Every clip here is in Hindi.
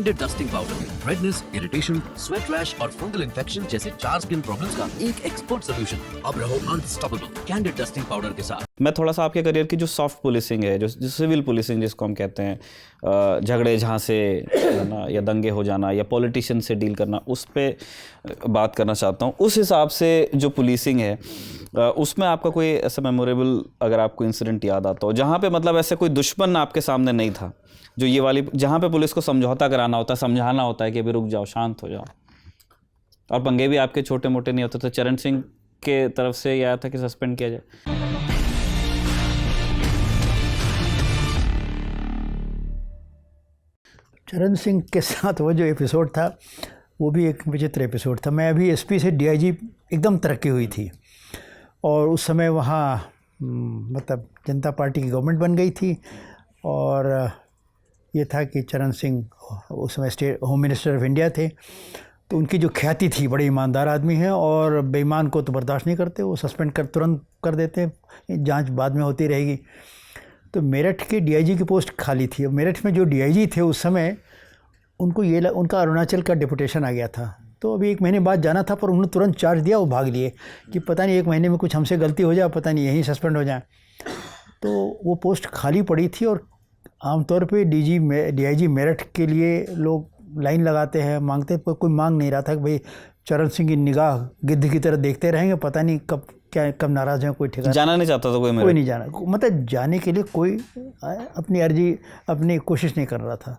Candid dusting powder redness, irritation, sweat rash और फंगल इन्फेक्शन जैसे 4 स्किन प्रॉब्लम्स का एक एक्सपर्ट सॉल्यूशन। अब रहो अनस्टॉपेबल कैंडिड डस्टिंग पाउडर के साथ। मैं थोड़ा सा आपके करियर की जो सॉफ्ट पुलिसिंग है, जो सिविल पुलिसिंग जिसको हम कहते हैं, झगड़े झांसे ना या दंगे हो जाना या पॉलिटिशियन से डील करना, उस पर बात करना चाहता हूँ। उस हिसाब से जो पुलिसिंग है उसमें आपका कोई ऐसा मेमोरेबल अगर आपको इंसिडेंट याद आता हो जहाँ पे मतलब ऐसे कोई दुश्मन आपके सामने नहीं था, जो ये वाली जहाँ पे पुलिस को समझौता कराना होता है, समझाना होता है कि अभी रुक जाओ, शांत हो जाओ, और पंगे भी आपके छोटे मोटे नहीं होते, तो चरण सिंह के तरफ से यह आया था कि सस्पेंड किया जाए? चरण सिंह के साथ वो जो एपिसोड था वो भी एक विचित्र एपिसोड था। मैं अभी एसपी से डीआईजी एकदम तरक्की हुई थी और उस समय वहाँ मतलब जनता पार्टी की गवर्नमेंट बन गई थी और ये था कि चरण सिंह उस समय state home minister of India थे, तो उनकी जो ख्याति थी, बड़े ईमानदार आदमी हैं और बेईमान को तो बर्दाश्त नहीं करते, वो सस्पेंड कर तुरंत कर देते, जांच बाद में होती रहेगी। तो मेरठ के डीआईजी की पोस्ट खाली थी। मेरठ में जो डीआईजी थे उस समय उनका अरुणाचल का डिपुटेशन आ गया था, तो अभी 1 महीने बाद जाना था, पर उन्होंने तुरंत चार्ज दिया, वो भाग लिए कि पता नहीं 1 महीने में कुछ हमसे गलती हो जाए, पता नहीं यहीं सस्पेंड हो जाए। तो वो पोस्ट खाली पड़ी थी और आमतौर पे डीआईजी मेरठ के लिए लोग लाइन लगाते हैं, मांगते हैं, पर कोई मांग नहीं रहा था कि भाई चरण सिंह की निगाह गिद्ध की तरह देखते रहेंगे, पता नहीं कब नाराज़ हैं, कोई ठिकाना। जाना नहीं चाहता था कोई नहीं जाना, मतलब जाने के लिए कोई अपनी अर्जी अपनी कोशिश नहीं कर रहा था।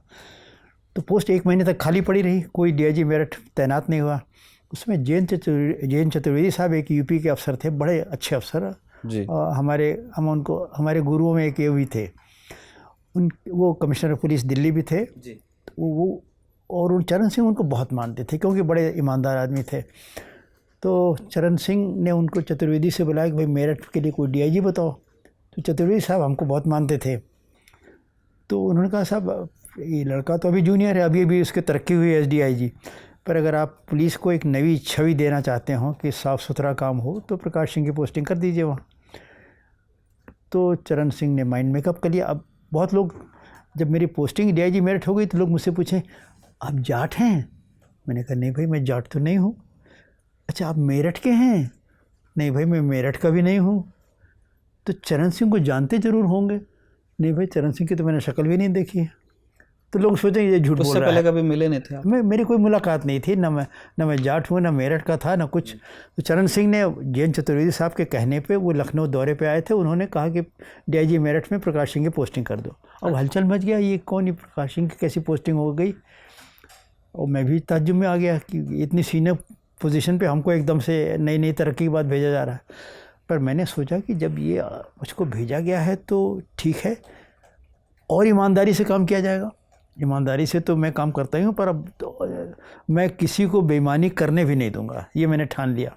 तो पोस्ट 1 महीने तक खाली पड़ी रही, कोई डीआईजी मेरठ तैनात नहीं हुआ। उसमें जैन चतुर्वेदी साहब एक यूपी के अफसर थे, बड़े अच्छे अफसर जी। हमारे गुरुओं में एक ये भी थे, वो कमिश्नर ऑफ पुलिस दिल्ली भी थे जी। वो और उन चरण सिंह उनको बहुत मानते थे क्योंकि बड़े ईमानदार आदमी थे। तो चरण सिंह ने उनको चतुर्वेदी से बुलाया कि भाई मेरठ के लिए कोई डीआईजी बताओ। तो चतुर्वेदी साहब हमको बहुत मानते थे, तो उन्होंने कहा साहब ये लड़का तो अभी जूनियर है, अभी उसकी तरक्की हुई है एसडीआईजी, पर अगर आप पुलिस को एक नई छवि देना चाहते हो कि साफ़ सुथरा काम हो तो प्रकाश सिंह की पोस्टिंग कर दीजिए वहाँ। तो चरण सिंह ने माइंड मेकअप कर लिया। अब बहुत लोग, जब मेरी पोस्टिंग डीआईजी मेरठ हो गई तो लोग मुझसे पूछें आप जाट हैं? मैंने कहा नहीं भाई मैं जाट तो नहीं हूँ। अच्छा आप मेरठ के हैं? नहीं भाई मैं मेरठ का भी नहीं हूँ। तो चरण सिंह को जानते ज़रूर होंगे? नहीं भाई चरण सिंह की तो मैंने शक्ल भी नहीं देखी है। तो लोग सोचें ये झूठ बोल रहा है। उससे पहले कभी मिले नहीं थे आप? मेरी कोई मुलाकात नहीं थी, ना मैं जाट हूँ, ना मेरठ का था, ना कुछ। तो चरण सिंह ने जैन चतुर्वेदी साहब के कहने पे, वो लखनऊ दौरे पे आए थे, उन्होंने कहा कि डीआईजी मेरठ में प्रकाश सिंह की पोस्टिंग कर दो। अब हलचल मच गया, ये कौन, ये प्रकाश सिंह की कैसी पोस्टिंग हो गई। और मैं भी ताज्जुब में आ गया कि इतनी सीनियर पोजीशन पे हमको एकदम से नई तरक्की के बाद भेजा जा रहा है। पर मैंने सोचा कि जब ये मुझको भेजा गया है तो ठीक है, और ईमानदारी से काम किया जाएगा। ईमानदारी से तो मैं काम करता ही हूँ, पर अब तो मैं किसी को बेईमानी करने भी नहीं दूंगा, ये मैंने ठान लिया।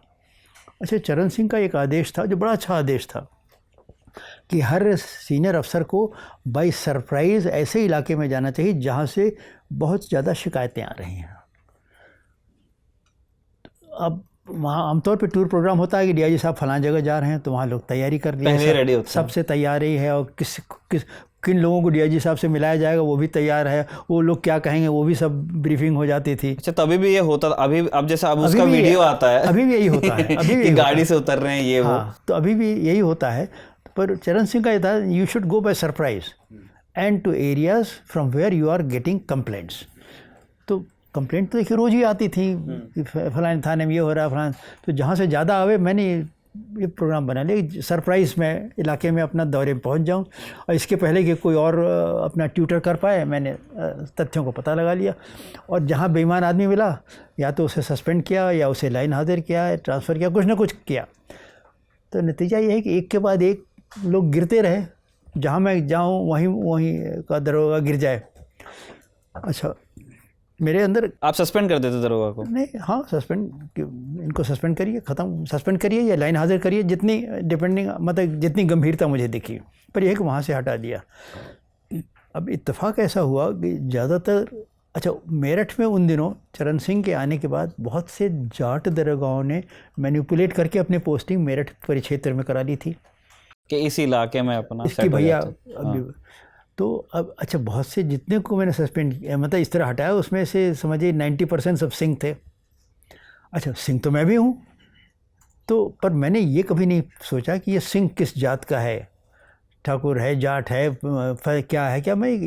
अच्छा, चरण सिंह का एक आदेश था जो बड़ा अच्छा आदेश था कि हर सीनियर अफसर को बाय सरप्राइज़ ऐसे इलाके में जाना चाहिए जहाँ से बहुत ज़्यादा शिकायतें आ रही हैं। अब वहाँ आमतौर पे टूर प्रोग्राम होता है कि डीआईजी साहब फलां जगह जा रहे हैं, तो वहाँ लोग तैयारी कर रही है, सबसे तैयारी है, और किन लोगों को डीआईजी साहब से मिलाया जाएगा वो भी तैयार है, वो लोग क्या कहेंगे वो भी सब ब्रीफिंग हो जाती थी। अच्छा, तभी भी ये होता था? अभी अब जैसा अब उसका वीडियो आता है, अभी भी यही होता है, अभी भी गाड़ी से उतर रहे हैं ये वो, तो अभी भी यही होता है। पर चरण सिंह का ये था, you should go by surprise and to areas from where you are getting complaints. तो कंप्लेंट तो देखिए रोज़ ही आती थी कि फलाने थाने में ये हो रहा है, फलान, तो जहाँ से ज़्यादा आवे मैंने ये प्रोग्राम बना लिया, सरप्राइज़ में इलाके में अपना दौरे में पहुँच जाऊँ, और इसके पहले कि कोई और अपना ट्यूटर कर पाए, मैंने तथ्यों को पता लगा लिया, और जहाँ बेईमान आदमी मिला या तो उसे सस्पेंड किया या उसे लाइन हाजिर किया, ट्रांसफ़र किया, कुछ ना कुछ किया। तो नतीजा ये है कि एक के बाद एक लोग गिरते रहे, जहाँ मैं जाऊँ वहीं का दरोगा गिर जाए। अच्छा, मेरे अंदर आप सस्पेंड कर देते दरोगा को? नहीं, हाँ इनको सस्पेंड करिए, ख़त्म, सस्पेंड करिए या लाइन हाजिर करिए, जितनी डिपेंडिंग मतलब जितनी गंभीरता मुझे दिखी, पर यह कि वहाँ से हटा दिया। अब इत्तेफाक ऐसा हुआ कि ज़्यादातर, अच्छा मेरठ में उन दिनों चरण सिंह के आने के बाद बहुत से जाट दरोगाओं ने मैनिपुलेट करके अपनी पोस्टिंग मेरठ परिक्षेत्र में करा ली थी कि इस इलाके में अपना इसकी भैया तो अब अच्छा, बहुत से जितने को मैंने सस्पेंड किया, मतलब इस तरह हटाया, उसमें से समझिए 90% सब सिंह थे। अच्छा, सिंह तो मैं भी हूँ, तो पर मैंने ये कभी नहीं सोचा कि ये सिंह किस जात का है, ठाकुर है, जाट है, क्या है क्या। मैं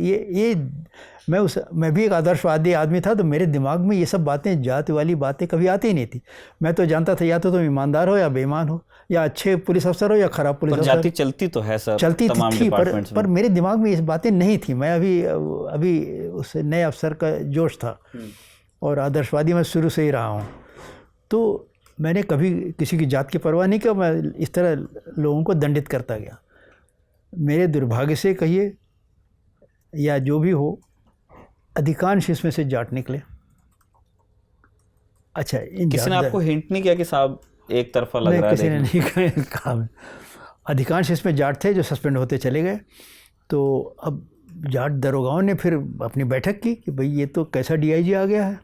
भी एक आदर्शवादी आदमी था, तो मेरे दिमाग में ये सब बातें, जात वाली बातें कभी आती ही नहीं थी। मैं तो जानता था या तो तुम ईमानदार हो या बेईमान हो, या अच्छे पुलिस अफसर हो या खराब पुलिस अफसर। जाति चलती तो है सर, चलती तमाम थी, डिपार्टमेंट्स में। पर मेरे दिमाग में ये बातें नहीं थी। मैं अभी उस नए अफसर का जोश था, और आदर्शवादी मैं शुरू से ही रहा हूँ। तो मैंने कभी किसी की जात की परवाह नहीं की, मैं इस तरह लोगों को दंडित करता गया। मेरे दुर्भाग्य से कहिए या जो भी हो, अधिकांश इसमें से जाट निकले। अच्छा, किसी ने आपको हिंट नहीं किया कि साहब एक तरफा लग रहा है? किसी ने नहीं कहा। अधिकांश इसमें जाट थे जो सस्पेंड होते चले गए। तो अब जाट दरोगाओं ने फिर अपनी बैठक की कि भाई ये तो कैसा डीआईजी आ गया है।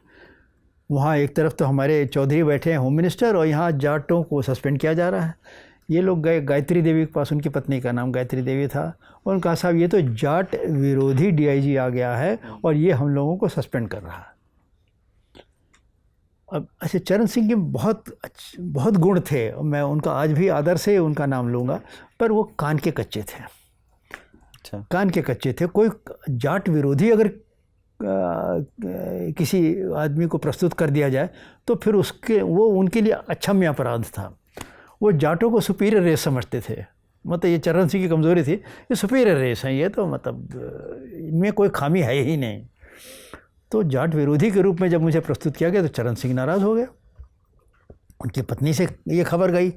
वहाँ एक तरफ तो हमारे चौधरी बैठे हैं, होम मिनिस्टर, और यहाँ जाटों को सस्पेंड किया जा रहा है। ये लोग गए गायत्री देवी के पास, उनकी पत्नी का नाम गायत्री देवी था, और उनका साहब ये तो जाट विरोधी डीआईजी आ गया है और ये हम लोगों को सस्पेंड कर रहा है। अब अच्छा, चरण सिंह के बहुत गुण थे, मैं उनका आज भी आदर से उनका नाम लूँगा, पर वो कान के कच्चे थे। अच्छा, कान के कच्चे थे। कोई जाट विरोधी अगर किसी आदमी को प्रस्तुत कर दिया जाए तो फिर वो उनके लिए अक्षम्य अपराध था। वो जाटों को सुपीरियर रेस समझते थे, मतलब ये चरण सिंह की कमज़ोरी थी, ये सुपीरियर रेस है, ये तो मतलब इनमें कोई खामी है ही नहीं। तो जाट विरोधी के रूप में जब मुझे प्रस्तुत किया गया तो चरण सिंह नाराज़ हो गए। उनकी पत्नी से ये खबर गई।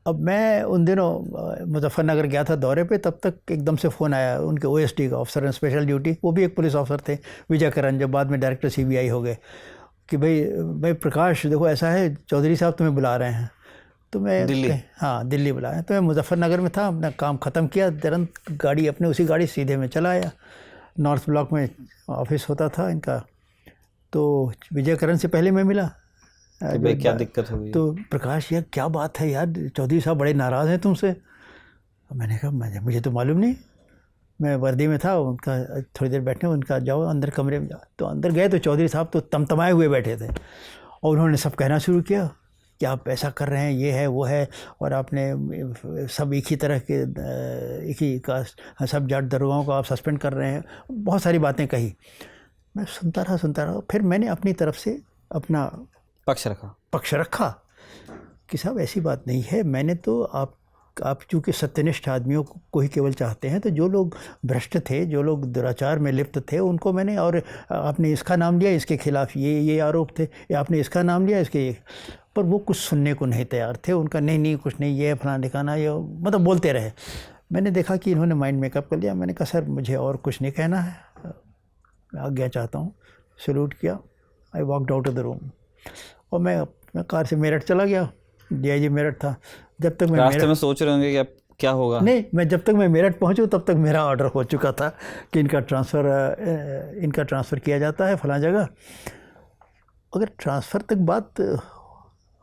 अब मैं उन दिनों मुजफ्फरनगर गया था दौरे पे, तब तक एकदम से फ़ोन आया उनके ओएसडी का, ऑफिसर इन स्पेशल ड्यूटी, वो भी एक पुलिस ऑफिसर थे, विजय करण, जो बाद में डायरेक्टर सीबीआई हो गए, कि भाई प्रकाश देखो ऐसा है, चौधरी साहब तुम्हें बुला रहे हैं। तो मैं दिल्ली? हाँ, दिल्ली बुलाया। तो मैं मुजफ्फरनगर में था, अपना काम ख़त्म किया, तुरंत गाड़ी अपने उसी गाड़ी सीधे में चला आया। नॉर्थ ब्लॉक में ऑफिस होता था इनका। तो विजय करण से पहले मैं मिला, तो भाई क्या दिक्कत हो गई? तो प्रकाश यार क्या बात है यार, चौधरी साहब बड़े नाराज़ हैं तुमसे। मैंने कहा मुझे तो मालूम नहीं, मैं वर्दी में था, उनका थोड़ी देर बैठने, उनका जाओ अंदर कमरे में जाओ। तो अंदर गए तो चौधरी साहब तो तमतमाए हुए बैठे थे, और उन्होंने सब कहना शुरू किया कि आप ऐसा कर रहे हैं, ये है वो है, और आपने सब एक ही तरह के एक ही कास्ट, सब जाट दरोगाओं को आप सस्पेंड कर रहे हैं। बहुत सारी बातें कही। मैं सुनता रहा। फिर मैंने अपनी तरफ से अपना पक्ष रखा कि साहब ऐसी बात नहीं है, मैंने तो आप चूँकि सत्यनिष्ठ आदमियों को ही केवल चाहते हैं, तो जो लोग भ्रष्ट थे, जो लोग दुराचार में लिप्त थे, उनको मैंने, और आपने इसका नाम लिया, इसके खिलाफ ये आरोप थे, या आपने इसका नाम लिया, इसके, पर वो कुछ सुनने को नहीं तैयार थे। उनका नहीं कुछ नहीं, ये फलाना ठिकाना, ये मतलब बोलते रहे। मैंने देखा कि इन्होंने माइंड मेकअप कर लिया। मैंने कहा सर मुझे और कुछ नहीं कहना है, मैं आज्ञा चाहता हूँ। सैल्यूट किया, I walked out of the room, और मैं कार से मेरठ चला गया। डीआईजी मेरठ था। जब तक मैं रास्ते में सोच रहे होंगे कि अब क्या होगा? नहीं, मैं जब तक मैं मेरठ पहुंचूं तब तक मेरा ऑर्डर हो चुका था कि इनका ट्रांसफ़र किया जाता है फलां जगह। अगर ट्रांसफ़र तक बात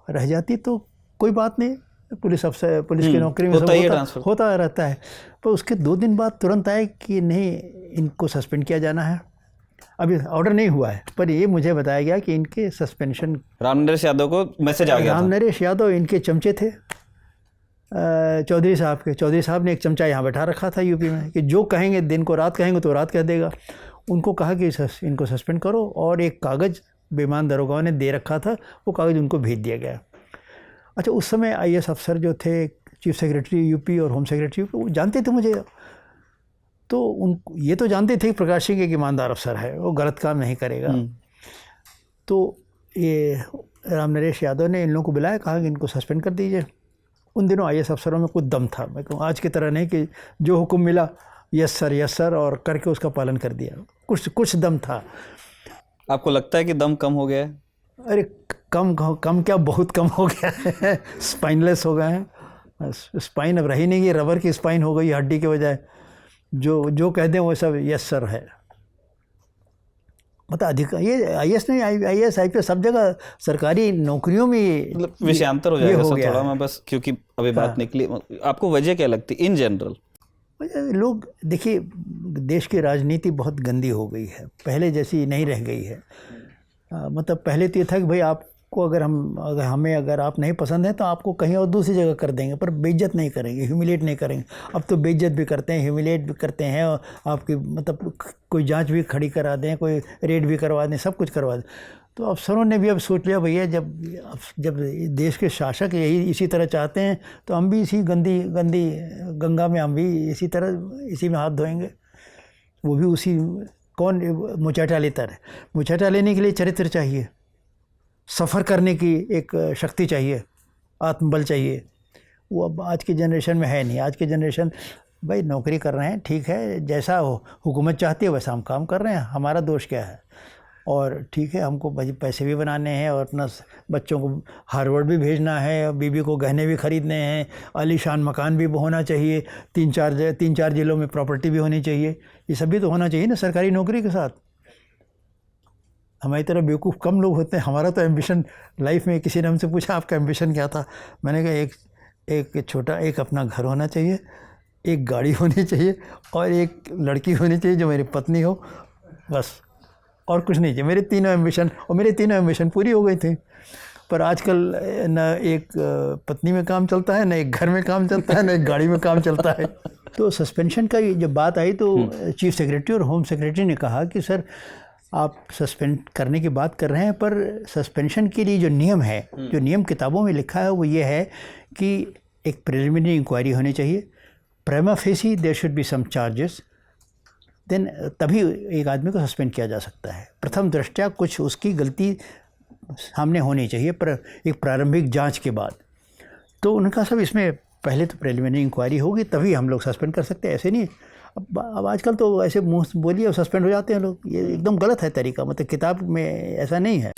रह जाती तो कोई बात नहीं, पुलिस अफसर, पुलिस की नौकरी में सब होता रहता है। पर उसके 2 दिन बाद तुरंत आए कि नहीं, इनको सस्पेंड किया जाना है। अभी ऑर्डर नहीं हुआ है, पर ये मुझे बताया गया कि इनके सस्पेंशन, रामनरेश यादव को मैसेज आ गया था। रामनरेश यादव इनके चमचे थे चौधरी साहब के। चौधरी साहब ने एक चमचा यहाँ बैठा रखा था यूपी में, कि जो कहेंगे, दिन को रात कहेंगे तो रात कह देगा। उनको कहा कि इनको सस्पेंड करो, और एक कागज़ बेईमान दरोगाओं ने दे रखा था, वो कागज़ उनको भेज दिया गया। अच्छा, उस समय आईएएस अफसर जो थे, चीफ सेक्रेटरी यूपी और होम सेक्रेटरी यूपी, वो जानते थे मुझे। तो ये तो जानते थे कि प्रकाश सिंह एक ईमानदार अफसर है, वो गलत काम नहीं करेगा। तो ये रामनरेश यादव ने इन लोगों को बुलाया, कहा कि इनको सस्पेंड कर दीजिए। उन दिनों आईएएस अफसरों में कुछ दम था, मैं कहूँ आज की तरह नहीं कि जो हुक्म मिला यस सर और करके उसका पालन कर दिया। कुछ दम था। आपको लगता है कि दम कम हो गया है? अरे कम क्या, बहुत कम हो गया है। स्पाइनलेस हो गए हैं, स्पाइन अब रही नहीं, ये रबर की स्पाइन हो गई हड्डी के बजाय। जो कह दें वो सब यस सर है। मतलब अधिक ये आईएएस नहीं, आईएएस आईपीएस सब जगह सरकारी नौकरियों में मतलब विषयांतर हो जाएगा सर थोड़ा। है। मैं बस क्योंकि अभी बात निकली, आपको वजह क्या लगती इन जनरल? लोग देखिए, देश की राजनीति बहुत गंदी हो गई है, पहले जैसी नहीं रह गई है। मतलब पहले तो ये था कि भाई आपको अगर आप नहीं पसंद है तो आपको कहीं और दूसरी जगह कर देंगे, पर बेइज्जत नहीं करेंगे, ह्यूमिलेट नहीं करेंगे। अब तो बेइज्जत भी करते हैं, ह्यूमिलेट भी करते हैं, और आपकी मतलब कोई जांच भी खड़ी करा दें, कोई रेड भी करवा दें, सब कुछ करवा दें। तो अफसरों ने भी अब सोच लिया भैया, जब देश के शासक इसी तरह चाहते हैं तो हम भी इसी गंदी गंगा में हम भी इसी में हाथ धोएंगे। वो भी उसी कौन मुचैटा लेता है। मुचैटा लेने के लिए चरित्र चाहिए, सफ़र करने की एक शक्ति चाहिए, आत्मबल चाहिए। वो अब आज की जनरेशन में है नहीं। आज की जनरेशन भाई नौकरी कर रहे हैं, ठीक है, जैसा हुकूमत चाहती है वैसा हम काम कर रहे हैं, हमारा दोष क्या है। और ठीक है, हमको पैसे भी बनाने हैं और अपना बच्चों को हार्वर्ड भी भेजना है, बीबी को गहने भी ख़रीदने हैं, आलीशान मकान भी होना चाहिए, तीन चार जिलों में प्रॉपर्टी भी होनी चाहिए। ये सब भी तो होना चाहिए ना छोटी नौकरी के साथ। हमारी तरह बेवकूफ़ कम लोग होते हैं। हमारा तो एम्बिशन लाइफ में, किसी ने हमसे पूछा आपका एम्बिशन क्या था, मैंने कहा एक अपना घर होना चाहिए, एक गाड़ी होनी चाहिए और एक लड़की होनी चाहिए जो मेरी पत्नी हो, बस, और कुछ नहीं चाहिए। मेरे तीनों एम्बिशन पूरी हो गई थी। पर आजकल न एक पत्नी में काम चलता है, न एक घर में काम चलता है, न एक गाड़ी में काम चलता है। तो सस्पेंशन का जब बात आई तो चीफ सेक्रेटरी और होम सेक्रेटरी ने कहा कि सर आप सस्पेंड करने की बात कर रहे हैं, पर सस्पेंशन के लिए जो नियम है, जो नियम किताबों में लिखा है वो ये है कि एक प्रिलिमिनरी इंक्वायरी होनी चाहिए, prima facie there should be some charges, then तभी एक आदमी को सस्पेंड किया जा सकता है। प्रथम दृष्टया कुछ उसकी गलती सामने होनी चाहिए, पर एक प्रारंभिक जांच के बाद। तो उनका सब इसमें पहले तो प्रिलिमिनरी इंक्वायरी होगी तभी हम लोग सस्पेंड कर सकते हैं, ऐसे नहीं। अब आजकल तो ऐसे मुंह बोलिए और सस्पेंड हो जाते हैं लोग। ये एकदम गलत है तरीका, मतलब किताब में ऐसा नहीं है।